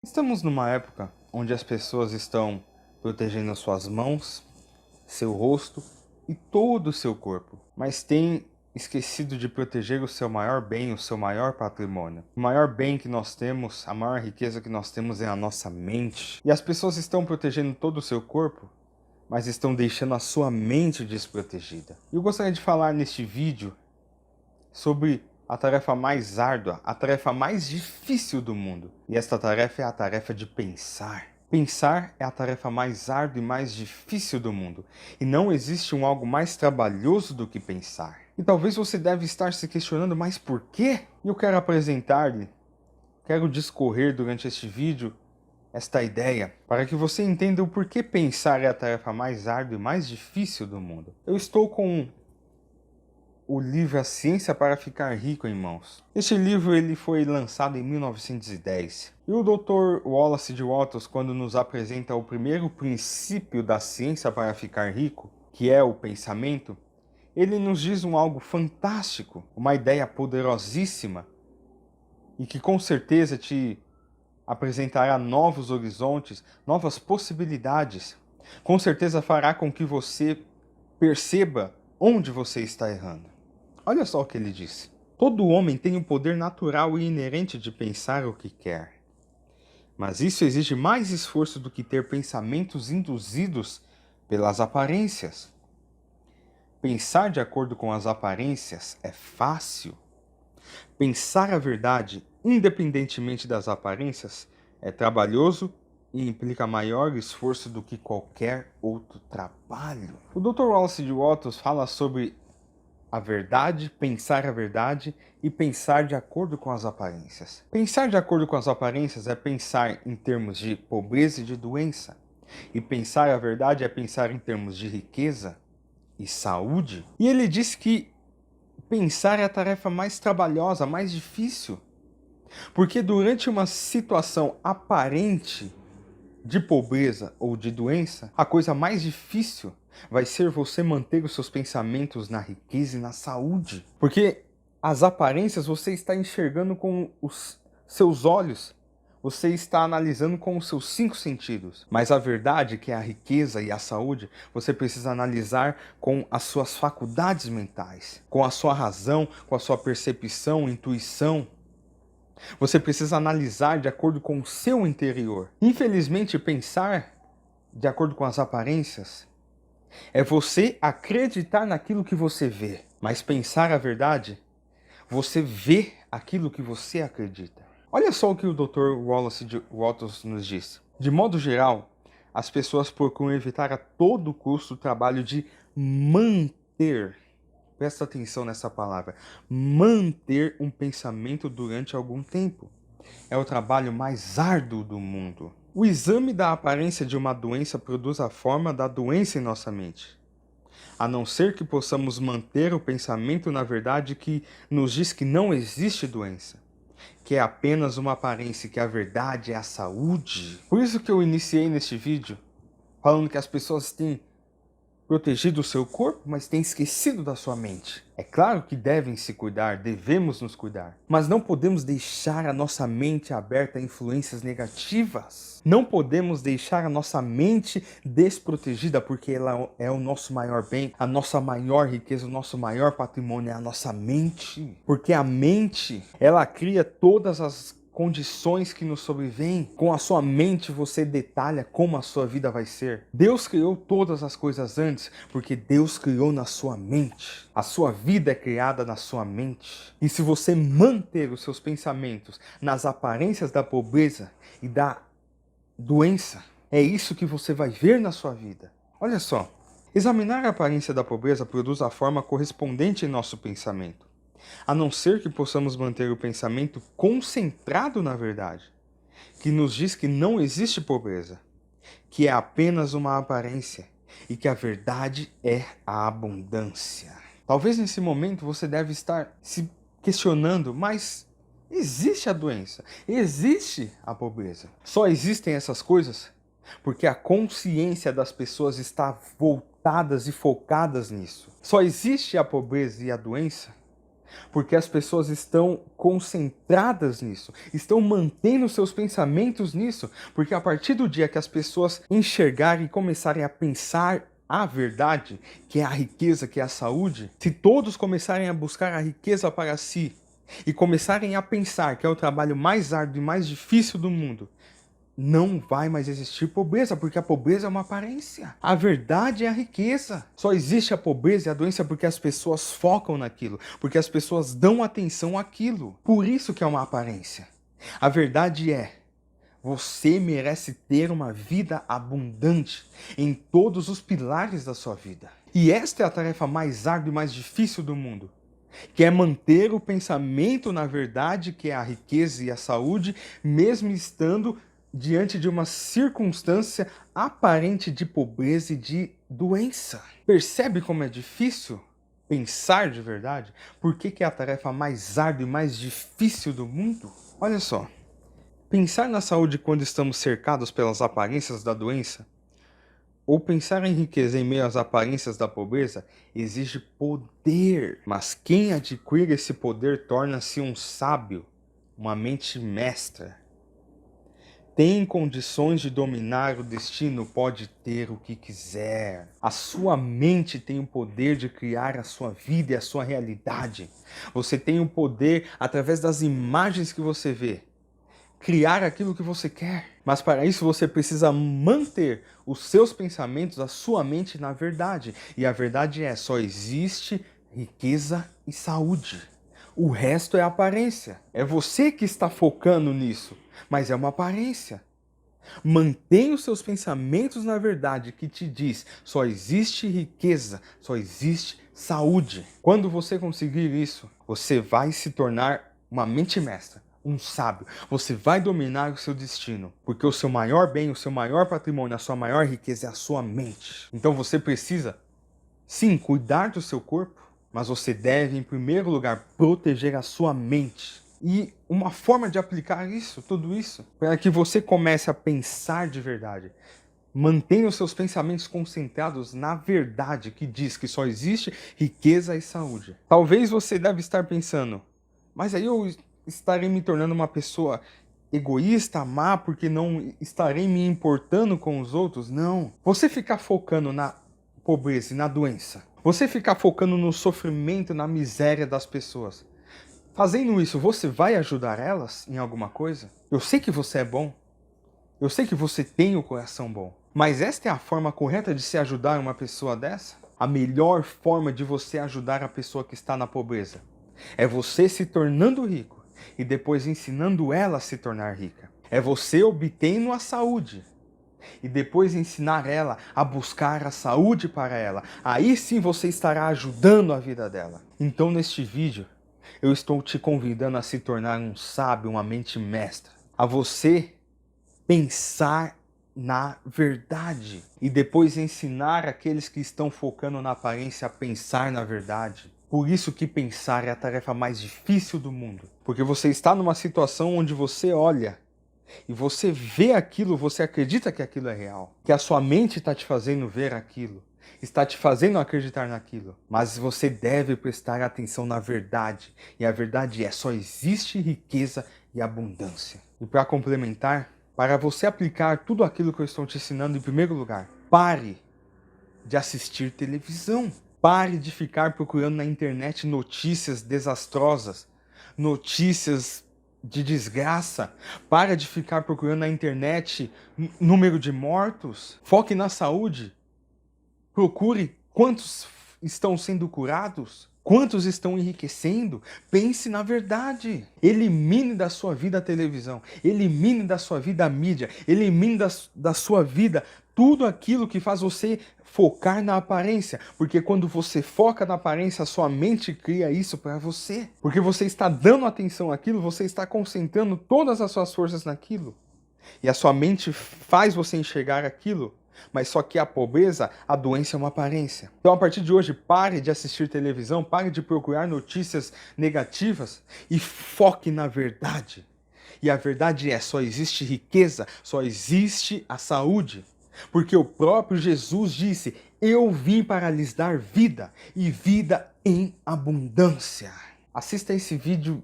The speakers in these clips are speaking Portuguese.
Estamos numa época onde as pessoas estão protegendo suas mãos, seu rosto e todo o seu corpo, mas têm esquecido de proteger o seu maior bem, o seu maior patrimônio. O maior bem que nós temos, a maior riqueza que nós temos é a nossa mente. E as pessoas estão protegendo todo o seu corpo, mas estão deixando a sua mente desprotegida. E eu gostaria de falar neste vídeo sobre a tarefa mais árdua, a tarefa mais difícil do mundo. E esta tarefa é a tarefa de pensar. Pensar é a tarefa mais árdua e mais difícil do mundo. E não existe algo mais trabalhoso do que pensar. E talvez você deve estar se questionando, mas por quê? E eu quero apresentar-lhe, quero discorrer durante este vídeo esta ideia, para que você entenda o porquê pensar é a tarefa mais árdua e mais difícil do mundo. Eu estou com o livro A Ciência para Ficar Rico em mãos. Este livro ele foi lançado em 1910. E o Dr. Wallace de Watts, quando nos apresenta o primeiro princípio da ciência para ficar rico, que é o pensamento, ele nos diz algo fantástico, uma ideia poderosíssima e que com certeza te apresentará novos horizontes, novas possibilidades. Com certeza fará com que você perceba onde você está errando. Olha só o que ele disse. Todo homem tem o poder natural e inerente de pensar o que quer. Mas isso exige mais esforço do que ter pensamentos induzidos pelas aparências. Pensar de acordo com as aparências é fácil. Pensar a verdade, independentemente das aparências, é trabalhoso e implica maior esforço do que qualquer outro trabalho. O Dr. Wallace de Watts fala sobre a verdade, pensar a verdade e pensar de acordo com as aparências. Pensar de acordo com as aparências é pensar em termos de pobreza e de doença. E pensar a verdade é pensar em termos de riqueza e saúde. E ele diz que pensar é a tarefa mais trabalhosa, mais difícil. Porque durante uma situação aparente de pobreza ou de doença, a coisa mais difícil vai ser você manter os seus pensamentos na riqueza e na saúde. Porque as aparências você está enxergando com os seus olhos, você está analisando com os seus 5 sentidos. Mas a verdade, que é a riqueza e a saúde, você precisa analisar com as suas faculdades mentais, com a sua razão, com a sua percepção, intuição. Você precisa analisar de acordo com o seu interior. Infelizmente, pensar de acordo com as aparências é você acreditar naquilo que você vê. Mas pensar a verdade, você vê aquilo que você acredita. Olha só o que o Dr. Wallace de Watts nos diz. De modo geral, as pessoas procuram evitar a todo custo o trabalho de manter. Presta atenção nessa palavra. Manter um pensamento durante algum tempo. É o trabalho mais árduo do mundo. O exame da aparência de uma doença produz a forma da doença em nossa mente. A não ser que possamos manter o pensamento na verdade que nos diz que não existe doença, que é apenas uma aparência, que a verdade é a saúde. Por isso que eu iniciei neste vídeo falando que as pessoas têm protegido o seu corpo, mas têm esquecido da sua mente. É claro que devem se cuidar, devemos nos cuidar, mas não podemos deixar a nossa mente aberta a influências negativas. Não podemos deixar a nossa mente desprotegida, porque ela é o nosso maior bem, a nossa maior riqueza, o nosso maior patrimônio é a nossa mente. Porque a mente, ela cria todas as condições que nos sobrevêm. Com a sua mente você detalha como a sua vida vai ser. Deus criou todas as coisas antes, porque Deus criou na sua mente. A sua vida é criada na sua mente. E se você manter os seus pensamentos nas aparências da pobreza e da doença, é isso que você vai ver na sua vida. Olha só, examinar a aparência da pobreza produz a forma correspondente em nosso pensamento. A não ser que possamos manter o pensamento concentrado na verdade, que nos diz que não existe pobreza, que é apenas uma aparência e que a verdade é a abundância. Talvez nesse momento você deve estar se questionando, mas existe a doença, existe a pobreza. Só existem essas coisas porque a consciência das pessoas está voltadas e focadas nisso. Só existe a pobreza e a doença Porque as pessoas estão concentradas nisso, estão mantendo seus pensamentos nisso, porque a partir do dia que as pessoas enxergarem e começarem a pensar a verdade, que é a riqueza, que é a saúde, se todos começarem a buscar a riqueza para si e começarem a pensar que é o trabalho mais árduo e mais difícil do mundo, não vai mais existir pobreza, porque a pobreza é uma aparência. A verdade é a riqueza. Só existe a pobreza e a doença porque as pessoas focam naquilo, porque as pessoas dão atenção àquilo. Por isso que é uma aparência. A verdade é, você merece ter uma vida abundante em todos os pilares da sua vida. E esta é a tarefa mais árdua e mais difícil do mundo, que é manter o pensamento na verdade, que é a riqueza e a saúde, mesmo estando diante de uma circunstância aparente de pobreza e de doença. Percebe como é difícil pensar de verdade? Por que é a tarefa mais árdua e mais difícil do mundo? Olha só, pensar na saúde quando estamos cercados pelas aparências da doença, ou pensar em riqueza em meio às aparências da pobreza, exige poder. Mas quem adquire esse poder torna-se um sábio, uma mente mestra. Tem condições de dominar o destino, pode ter o que quiser. A sua mente tem o poder de criar a sua vida e a sua realidade. Você tem o poder, através das imagens que você vê, criar aquilo que você quer. Mas para isso você precisa manter os seus pensamentos, a sua mente na verdade. E a verdade é, só existe riqueza e saúde. O resto é aparência. É você que está focando nisso, mas é uma aparência. Mantenha os seus pensamentos na verdade que te diz, só existe riqueza, só existe saúde. Quando você conseguir isso, você vai se tornar uma mente mestra, um sábio. Você vai dominar o seu destino, porque o seu maior bem, o seu maior patrimônio, a sua maior riqueza é a sua mente. Então você precisa, sim, cuidar do seu corpo, mas você deve, em primeiro lugar, proteger a sua mente. E uma forma de aplicar isso, tudo isso, para que você comece a pensar de verdade. Mantenha os seus pensamentos concentrados na verdade que diz que só existe riqueza e saúde. Talvez você deve estar pensando, mas aí eu estarei me tornando uma pessoa egoísta, má, porque não estarei me importando com os outros? Não. Você ficar focando na pobreza e na doença, você ficar focando no sofrimento, na miséria das pessoas, fazendo isso, você vai ajudar elas em alguma coisa? Eu sei que você é bom. Eu sei que você tem o coração bom. Mas esta é a forma correta de se ajudar uma pessoa dessa? A melhor forma de você ajudar a pessoa que está na pobreza é você se tornando rico e depois ensinando ela a se tornar rica. É você obtendo a saúde e depois ensinar ela a buscar a saúde para ela. Aí sim você estará ajudando a vida dela. Então neste vídeo, eu estou te convidando a se tornar um sábio, uma mente mestra. A você pensar na verdade e depois ensinar aqueles que estão focando na aparência a pensar na verdade. Por isso que pensar é a tarefa mais difícil do mundo. Porque você está numa situação onde você olha e você vê aquilo, você acredita que aquilo é real. Que a sua mente está te fazendo ver aquilo. Está te fazendo acreditar naquilo. Mas você deve prestar atenção na verdade. E a verdade é, só existe riqueza e abundância. E para complementar, para você aplicar tudo aquilo que eu estou te ensinando, em primeiro lugar, pare de assistir televisão. Pare de ficar procurando na internet notícias desastrosas, notícias de desgraça. Para de ficar procurando na internet número de mortos. Foque na saúde. Procure quantos estão sendo curados, quantos estão enriquecendo. Pense na verdade. Elimine da sua vida a televisão, elimine da sua vida a mídia, elimine da sua vida tudo aquilo que faz você focar na aparência. Porque quando você foca na aparência, a sua mente cria isso para você. Porque você está dando atenção àquilo, você está concentrando todas as suas forças naquilo. E a sua mente faz você enxergar aquilo. Mas só que a pobreza, a doença é uma aparência. Então a partir de hoje, pare de assistir televisão, pare de procurar notícias negativas e foque na verdade. E a verdade é, só existe riqueza, só existe a saúde. Porque o próprio Jesus disse, eu vim para lhes dar vida e vida em abundância. Assista esse vídeo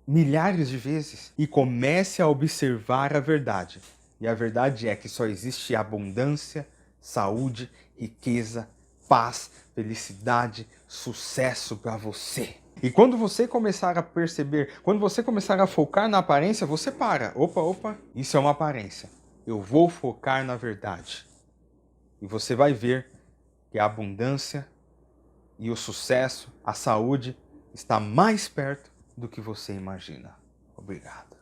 milhares de vezes e comece a observar a verdade. E a verdade é que só existe abundância, saúde, riqueza, paz, felicidade, sucesso para você. E quando você começar a perceber, quando você começar a focar na aparência, você para. Opa, isso é uma aparência. Eu vou focar na verdade. E você vai ver que a abundância e o sucesso, a saúde, está mais perto do que você imagina. Obrigado.